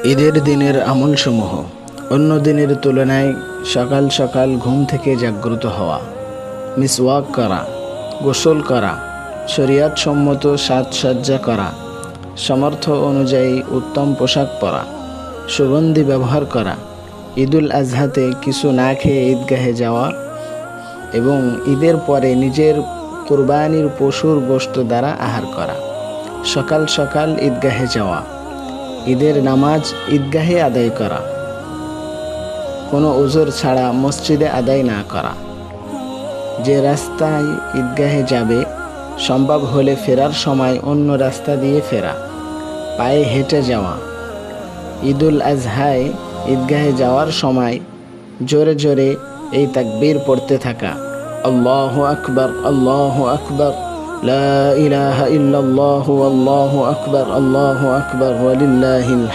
ঈদের দিনের আমলসমূহ। অন্য দিনের তুলনায় সকাল সকাল ঘুম থেকে জাগ্রত হওয়া, মিসওয়াক করা, গোসল করা, শরিয়াতসম্মত সাজসজ্জা করা, সামর্থ্য অনুযায়ী উত্তম পোশাক পরা, সুগন্ধি ব্যবহার করা, ঈদুল আজহাতে কিছু না খেয়ে ঈদগাহে যাওয়া এবং ঈদের পরে নিজের কুরবানির পশুর গোশত দ্বারা আহার করা, সকাল সকাল ঈদগাহে যাওয়া, ঈদের নামাজ ঈদগাহে আদায় করা, কোনো উজর ছাড়া মসজিদে আদায় না করা, যে রাস্তায় ঈদগাহে যাবে সম্ভব হলে ফেরার সময় অন্য রাস্তা দিয়ে ফেরা, পায়ে হেঁটে যাওয়া, ঈদুল আজহায় ঈদগাহে যাওয়ার সময় জোরে জোরে এই তাকবীর পড়তে থাকা, আল্লাহু আকবার, আল্লাহু আকবার, লা ইলাহা ইল্লাল্লাহু, আল্লাহু আকবার, আল্লাহু আকবার, ওয়ালিল্লাহিল